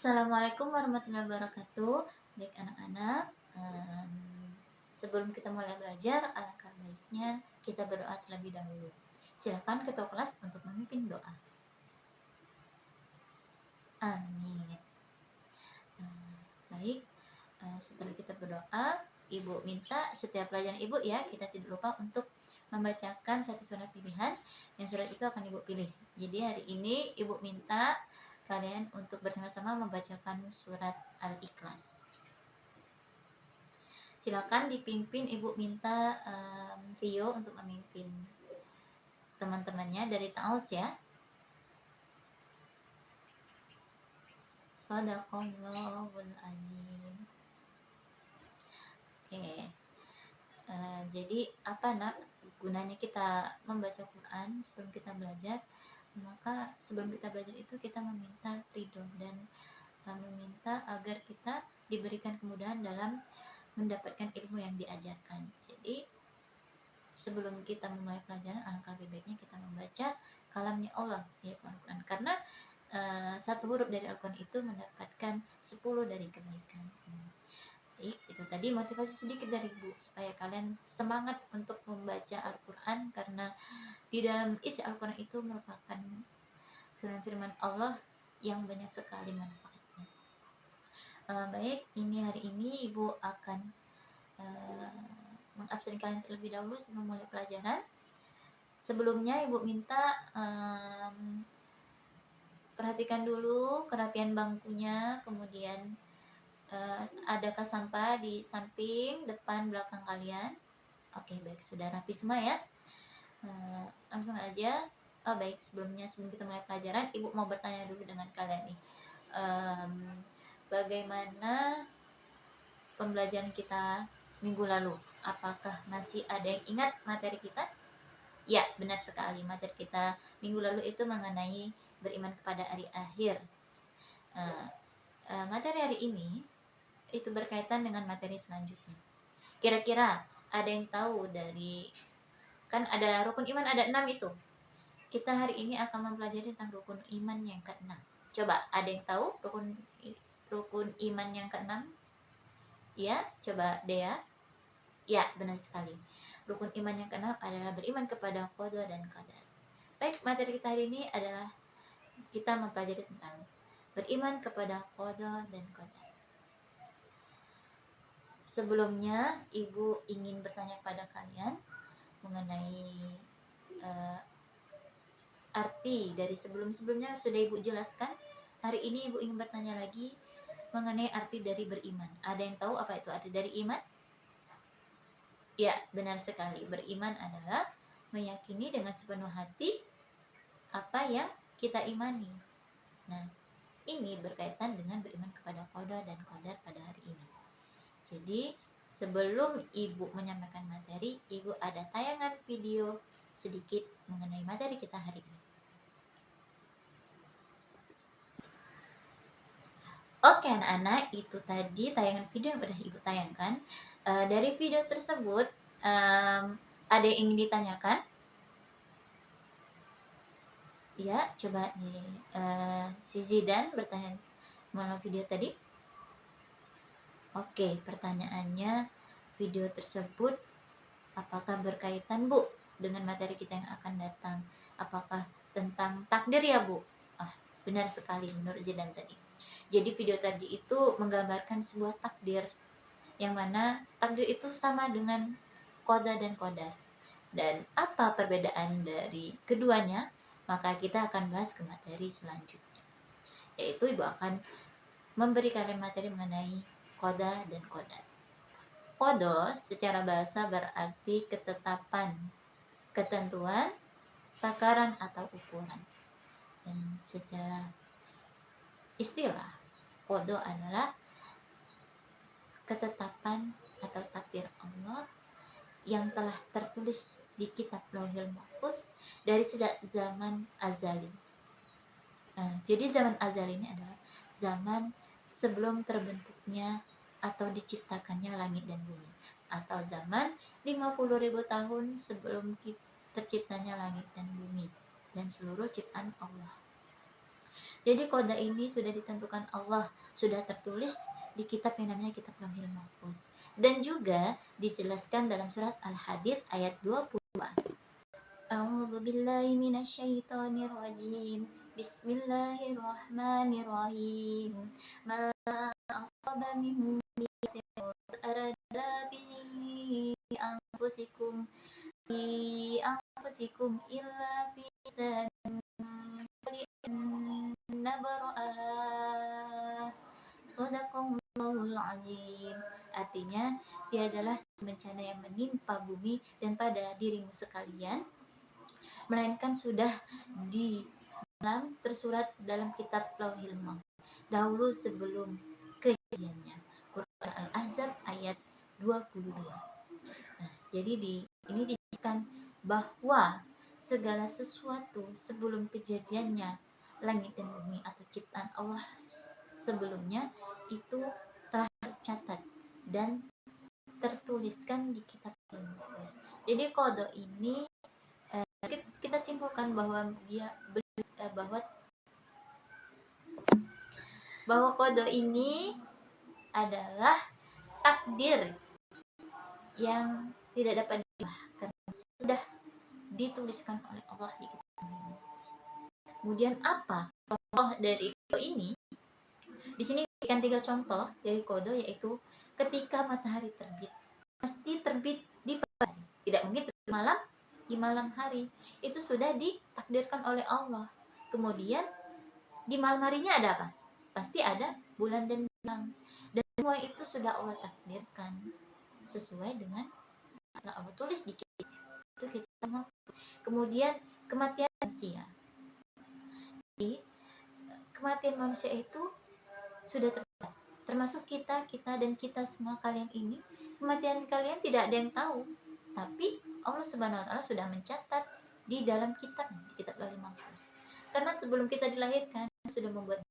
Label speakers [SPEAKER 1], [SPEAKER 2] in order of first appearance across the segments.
[SPEAKER 1] Assalamualaikum warahmatullahi wabarakatuh. Baik anak-anak, sebelum kita mulai belajar, alangkah baiknya kita berdoa terlebih dahulu. Silakan ketua kelas untuk memimpin doa. Amin. Baik, setelah kita berdoa, Ibu minta setiap pelajaran Ibu ya, kita tidak lupa untuk membacakan satu surat pilihan. Yang surat itu akan Ibu pilih. Jadi hari ini Ibu minta kalian untuk bersama-sama membacakan surat Al-Ikhlas. Silakan dipimpin, Ibu minta Rio untuk memimpin teman-temannya dari Ta'awudz ya. Shadaqallahul azim. Oke. Jadi apa nak gunanya kita membaca Quran sebelum kita belajar? Maka sebelum kita belajar itu kita meminta ridho dan meminta agar kita diberikan kemudahan dalam mendapatkan ilmu yang diajarkan. Jadi sebelum kita memulai pelajaran, alangkah lebih baiknya kita membaca kalamnya Allah, yaitu Al-Quran. Karena satu huruf dari Al-Quran itu mendapatkan 10 dari kebaikan. Baik, itu tadi motivasi sedikit dari Ibu supaya kalian semangat untuk membaca Al-Quran, karena di dalam isi Al-Quran itu merupakan firman-firman Allah yang banyak sekali manfaatnya. Baik, hari ini Ibu akan mengabsen kalian terlebih dahulu sebelum mulai pelajaran. Sebelumnya Ibu minta perhatikan dulu kerapian bangkunya, kemudian adakah sampah di samping, depan, belakang kalian. Oke, baik, sudah rapi semua ya. Langsung aja. Baik, sebelum kita mulai pelajaran, Ibu mau bertanya dulu dengan kalian nih. Bagaimana pembelajaran kita minggu lalu? Apakah masih ada yang ingat materi kita? Ya, benar sekali. Materi kita minggu lalu itu mengenai beriman kepada hari akhir. Materi hari ini itu berkaitan dengan materi selanjutnya. Kira-kira ada yang tahu dari, kan ada rukun iman ada 6 itu. Kita hari ini akan mempelajari tentang rukun iman yang ke-6. Coba ada yang tahu rukun iman yang ke-6? Ya, coba Dea. Ya, benar sekali. Rukun iman yang ke-6 adalah beriman kepada qada dan qadar. Baik, materi kita hari ini adalah kita mempelajari tentang beriman kepada qada dan qadar. Sebelumnya, Ibu ingin bertanya kepada kalian mengenai arti dari sebelum-sebelumnya sudah Ibu jelaskan. Hari ini Ibu ingin bertanya lagi mengenai arti dari beriman. Ada yang tahu apa itu arti dari iman? Ya, benar sekali. Beriman adalah meyakini dengan sepenuh hati apa yang kita imani. Nah, ini berkaitan dengan beriman kepada qada dan qadar pada hari ini. Jadi, sebelum Ibu menyampaikan materi, Ibu ada tayangan video sedikit mengenai materi kita hari ini. Oke anak-anak, itu tadi tayangan video yang sudah Ibu tayangkan. Dari video tersebut, ada yang ingin ditanyakan? Ya, coba nih, si Zidan bertanya melalui video tadi. Oke, pertanyaannya, video tersebut apakah berkaitan Bu dengan materi kita yang akan datang? Apakah tentang takdir ya Bu? Benar sekali menurut Zidan tadi. Jadi video tadi itu menggambarkan sebuah takdir, yang mana takdir itu sama dengan qada dan qadar. Dan apa perbedaan dari keduanya? Maka kita akan bahas ke materi selanjutnya, yaitu Ibu akan memberi kalian materi mengenai qada dan qadar. Qada secara bahasa berarti ketetapan, ketentuan, takaran atau ukuran. Dan secara istilah, qada adalah ketetapan atau takdir Allah yang telah tertulis di kitab Lauhil Mahfuz dari sejak zaman azali. Jadi zaman azali ini adalah zaman sebelum terbentuknya atau diciptakannya langit dan bumi, atau zaman 50.000 tahun sebelum terciptanya langit dan bumi dan seluruh ciptaan Allah. Jadi qada ini sudah ditentukan Allah, sudah tertulis di kitab yang namanya kitab Lauhil Mahfuz. Dan juga dijelaskan dalam surat Al-Hadid ayat 22. A'udzu billahi minasyaitonir rajim. Bismillahirrahmanirrahim. Ma asaba min arada bi anfusikum illa fi nabra'a Sadaqallahul azim. Artinya, tiadalah bencana yang menimpa bumi dan pada dirimu sekalian, melainkan sudah di dalam tersurat dalam kitab Lauhil Mahfuz dahulu sebelum kejadiannya. Quran Al-Ahzab ayat 22. Nah, jadi ini dijelaskan bahwa segala sesuatu sebelum kejadiannya langit dan bumi atau ciptaan Allah sebelumnya itu telah tercatat dan tertuliskan di kitab Al-Mahfuz. Jadi qada ini kita simpulkan bahwa bahwa qada ini adalah takdir yang tidak dapat diubah karena sudah dituliskan oleh Allah di kitab Al-Mahfuz. Kemudian apa contoh dari qada ini? Di sini diberikan 3 contoh dari qada, yaitu ketika matahari terbit, pasti terbit di pagi hari, tidak mungkin terbit malam di malam hari. Itu sudah ditakdirkan oleh Allah. Kemudian di malam harinya ada apa? Pasti ada bulan dan bintang. Dan semua itu sudah Allah takdirkan sesuai dengan yang Allah tulis di kitab. Itu kita. Kemudian kematian manusia. Jadi kematian manusia itu sudah tercatat, termasuk kita dan kita semua, kalian ini, kematian kalian tidak ada yang tahu, tapi Allah Subhanahu wa taala sudah mencatat di dalam kitab Lauhil Mahfuz. Karena sebelum kita dilahirkan sudah membuat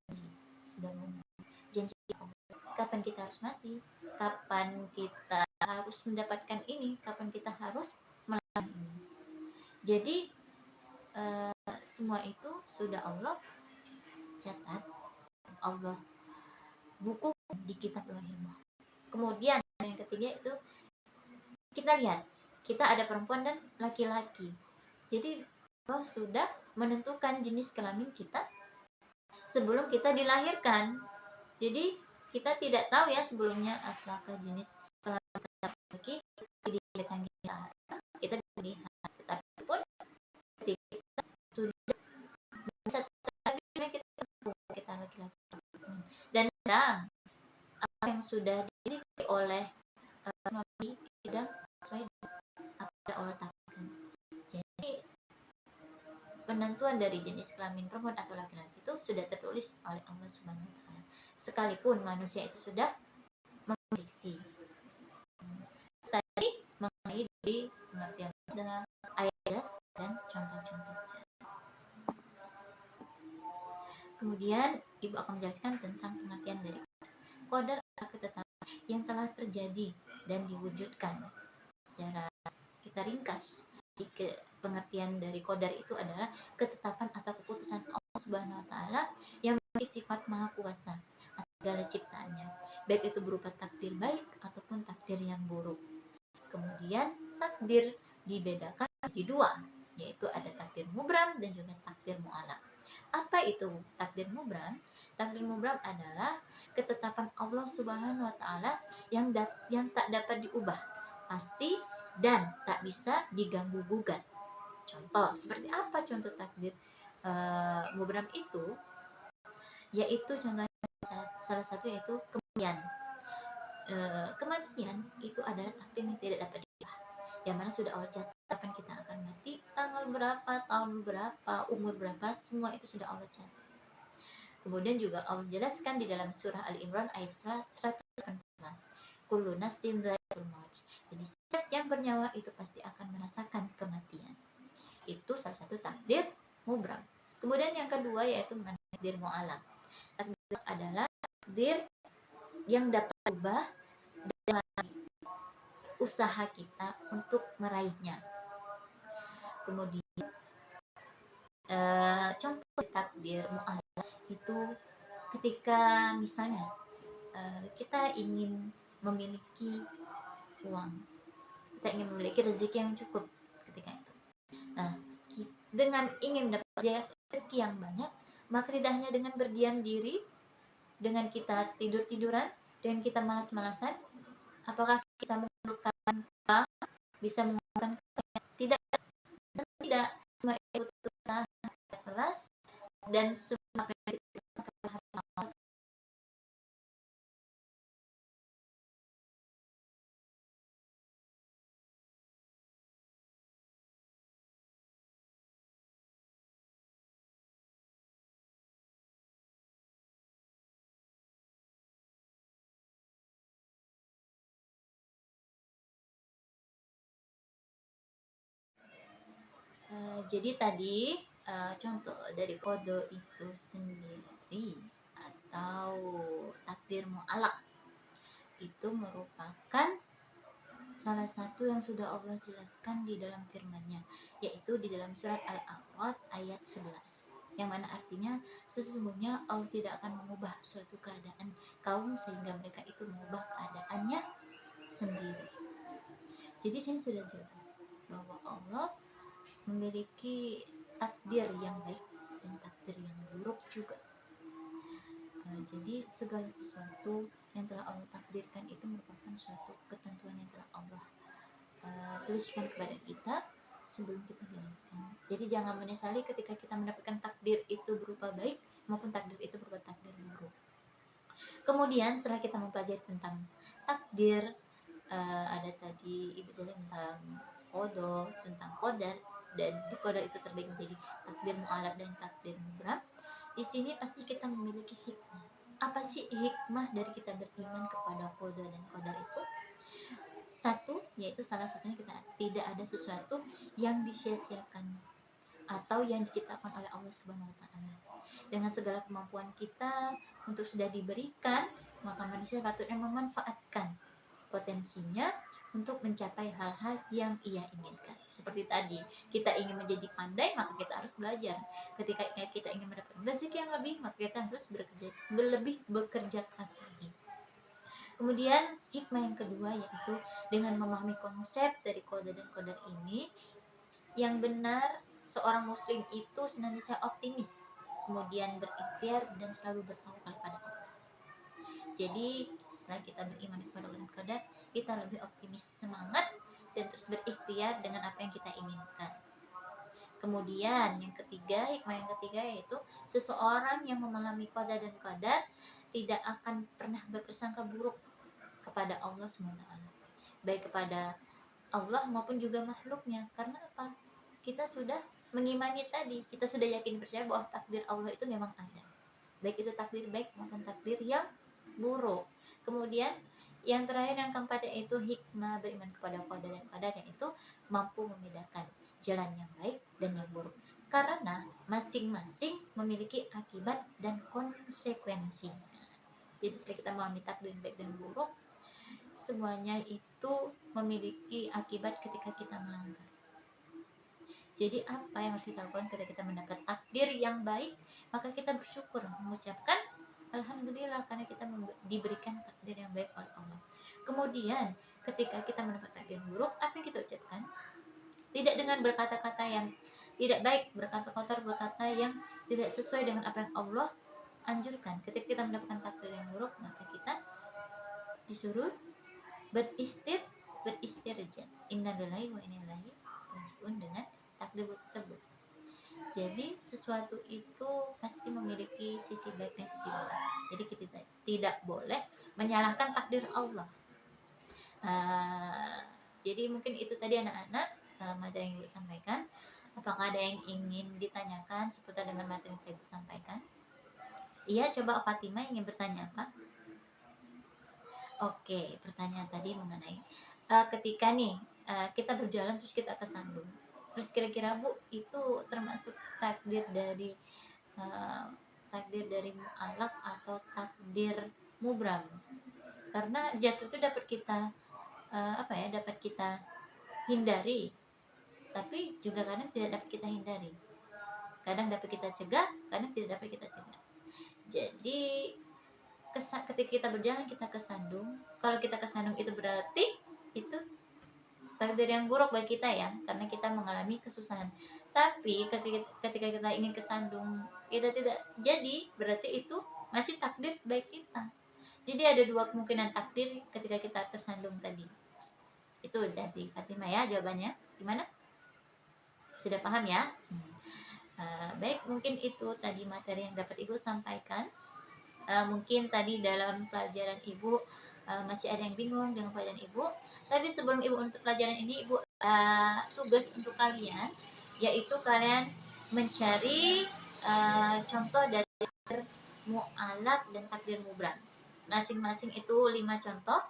[SPEAKER 1] janji Allah, kapan kita harus mati, kapan kita harus mendapatkan ini, kapan kita harus melakukan ini. Jadi semua itu sudah Allah catat, Allah buku di kitab Lauhil Mahfuz. Kemudian yang ketiga itu kita lihat, kita ada perempuan dan laki-laki. Jadi Allah sudah menentukan jenis kelamin kita sebelum kita dilahirkan. Jadi kita tidak tahu ya sebelumnya apakah jenis kelamin laki-laki di canggih kita lihat, tetapi pun kita sudah bisa kita laki-laki. Dan apa yang sudah dimiliki oleh Nabi tidak sesuai dengan apa yang Allah takdirkan. Jadi penentuan dari jenis kelamin perempuan atau laki-laki itu sudah tertulis oleh Allah Subhanahu wa taala. Sekalipun manusia itu sudah memprediksi. Tadi mengenai dari pengertian dengan ayat dan contoh-contohnya. Kemudian Ibu akan menjelaskan tentang pengertian dari qadar adalah ketetapan yang telah terjadi dan diwujudkan. Secara kita ringkas, pengertian dari qadar itu adalah ketetapan atau keputusan Allah Subhanahu wa taala yang memiliki sifat maha kuasa atas segala ciptaannya, baik itu berupa takdir baik ataupun takdir yang buruk. Kemudian takdir dibedakan di 2, yaitu ada takdir mubram dan juga takdir mu'allaq. Apa itu takdir mubram? Takdir mubram adalah ketetapan Allah Subhanahu wa taala yang tak dapat diubah, pasti dan tak bisa diganggu gugat. Contoh, seperti apa contoh takdir mubram itu? Yaitu contohnya salah satu yaitu kematian. Kematian itu adalah takdir yang tidak dapat diubah, yang mana sudah Allah catat kapan kita akan mati, tanggal berapa, tahun berapa, umur berapa, semua itu sudah Allah catat. Kemudian juga Allah jelaskan di dalam surah Al-Imran ayat 185, kullu nafsin dha'iqatul maut. Jadi setiap yang bernyawa itu pasti akan merasakan kematian. Itu salah satu takdir mubram. Kemudian yang kedua yaitu takdir mu'allaq. Takdir adalah takdir yang dapat berubah dengan usaha kita untuk meraihnya. Kemudian contoh takdir mu'allaq itu ketika misalnya kita ingin memiliki uang, kita ingin memiliki rezeki yang cukup ketika itu. Nah, dengan ingin mendapat rezeki yang banyak, maka tidak hanya dengan berdiam diri, dengan kita tidur-tiduran, dengan kita malas-malasan, apakah bisa mengumpulkan, bisa mengumpulkan, tidak, tidak, semua itu keras dan semua jadi tadi contoh dari kode itu sendiri atau takdir mu'alaq itu merupakan salah satu yang sudah Allah jelaskan di dalam firman-Nya, yaitu di dalam surat Al-A'raf ayat 11, yang mana artinya sesungguhnya Allah tidak akan mengubah suatu keadaan kaum sehingga mereka itu mengubah keadaannya sendiri. Jadi saya sudah jelas bahwa Allah memiliki takdir yang baik dan takdir yang buruk juga. Jadi segala sesuatu yang telah Allah takdirkan itu merupakan suatu ketentuan yang telah Allah tuliskan kepada kita sebelum kita dilahirkan. Jadi jangan menyesali ketika kita mendapatkan takdir itu berupa baik maupun takdir itu berupa takdir buruk. Kemudian setelah kita mempelajari tentang takdir, ada tadi Ibu jelaskan tentang qada, tentang qadar, dan di qadar itu terbagi menjadi takdir mu'alaq dan takdir mubram. Di sini pasti kita memiliki hikmah. Apa sih hikmah dari kita beriman kepada qada dan qadar itu? Satu, yaitu salah satunya kita tidak ada sesuatu yang disia-siakan atau yang diciptakan oleh Allah Subhanahu wa taala. Dengan segala kemampuan kita untuk sudah diberikan, maka manusia patutnya memanfaatkan potensinya untuk mencapai hal-hal yang ia inginkan. Seperti tadi, kita ingin menjadi pandai, maka kita harus belajar. Ketika kita ingin mendapatkan rezeki yang lebih, maka kita harus bekerja keras lagi. Kemudian hikmah yang kedua yaitu dengan memahami konsep dari qada dan qadar ini, yang benar seorang muslim itu senantiasa optimis, kemudian berikhtiar dan selalu bertawakal pada Allah. Jadi setelah kita beriman kepada qada dan qadar, kita lebih optimis, semangat, dan terus berikhtiar dengan apa yang kita inginkan. Kemudian yang ketiga, hikmah yang ketiga yaitu seseorang yang memahami qada dan qadar tidak akan pernah berprasangka buruk kepada Allah SWT, baik kepada Allah maupun juga makhluknya. Karena apa? Kita sudah mengimani tadi, kita sudah yakin percaya bahwa takdir Allah itu memang ada, baik itu takdir baik maupun takdir yang buruk. Kemudian yang terakhir, yang keempat, yaitu hikmah beriman kepada qada dan qadar, yaitu mampu membedakan jalan yang baik dan yang buruk, karena masing-masing memiliki akibat dan konsekuensinya. Jadi setelah kita memahami takdir baik dan buruk, semuanya itu memiliki akibat ketika kita melanggar. Jadi apa yang harus kita lakukan ketika kita mendapat takdir yang baik? Maka kita bersyukur, mengucapkan alhamdulillah karena kita diberikan takdir yang baik oleh Allah. Kemudian ketika kita mendapat takdir buruk, apa yang kita ucapkan? Tidak dengan berkata-kata yang tidak baik, berkata kotor, berkata yang tidak sesuai dengan apa yang Allah anjurkan. Ketika kita mendapatkan takdir yang buruk, maka kita disuruh beristirja, innalillahi wa inna ilaihi raji'un, dengan takdir tersebut. Jadi sesuatu itu pasti memiliki sisi baik dan sisi buruk. Jadi kita tidak boleh menyalahkan takdir Allah. Jadi mungkin itu tadi anak-anak materi yang Ibu sampaikan. Apakah ada yang ingin ditanyakan seputar dengan materi yang Ibu sampaikan? Iya, coba Fatima ingin bertanya apa? Oke, pertanyaan tadi mengenai ketika nih kita berjalan terus kita kesandung, terus kira-kira Bu itu termasuk takdir dari mu'alaq atau takdir mubram? Karena jatuh itu dapat kita dapat kita hindari, tapi juga kadang tidak dapat kita hindari. Kadang dapat kita cegah, kadang tidak dapat kita cegah. Jadi ketika kita berjalan kita kesandung, kalau kita kesandung itu berarti itu takdir yang buruk bagi kita ya, karena kita mengalami kesusahan. Tapi ketika kita ingin kesandung kita tidak jadi, berarti itu masih takdir baik kita. Jadi ada dua kemungkinan takdir ketika kita kesandung tadi. Itu jadi Fatimah ya jawabannya. Gimana? Sudah paham ya? Baik, mungkin itu tadi materi yang dapat Ibu sampaikan. Mungkin tadi dalam pelajaran Ibu masih ada yang bingung dengan pelajaran Ibu. Tapi sebelum Ibu untuk pelajaran ini, Ibu tugas untuk kalian, yaitu kalian mencari contoh dari mu'alaf dan takdir mubram. Masing-masing itu 5 contoh.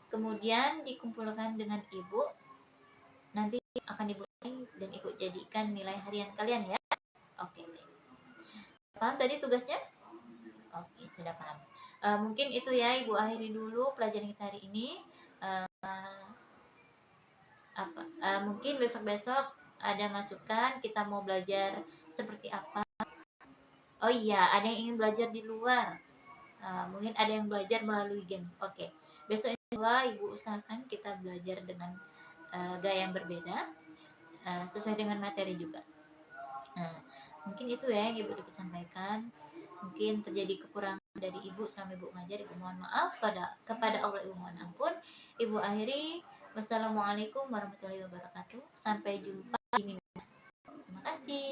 [SPEAKER 1] Kemudian dikumpulkan dengan Ibu. Nanti akan Ibu dan ikut jadikan nilai harian kalian ya. Oke. Paham tadi tugasnya? Oke, sudah paham. Mungkin itu ya, Ibu akhiri dulu pelajaran kita hari ini. Mungkin besok-besok ada masukan kita mau belajar seperti apa. Oh iya, ada yang ingin belajar di luar. Mungkin ada yang belajar melalui games. Oke, besok insya Ibu usahakan kita belajar dengan gaya yang berbeda, sesuai dengan materi juga. Mungkin itu ya yang Ibu dapat sampaikan. Mungkin terjadi kekurangan dari Ibu selama Ibu ngajar, Ibu mohon maaf. Kepada Allah Ibu mohon ampun. Ibu akhiri, wassalamualaikum warahmatullahi wabarakatuh. Sampai jumpa di minggu. Terima kasih.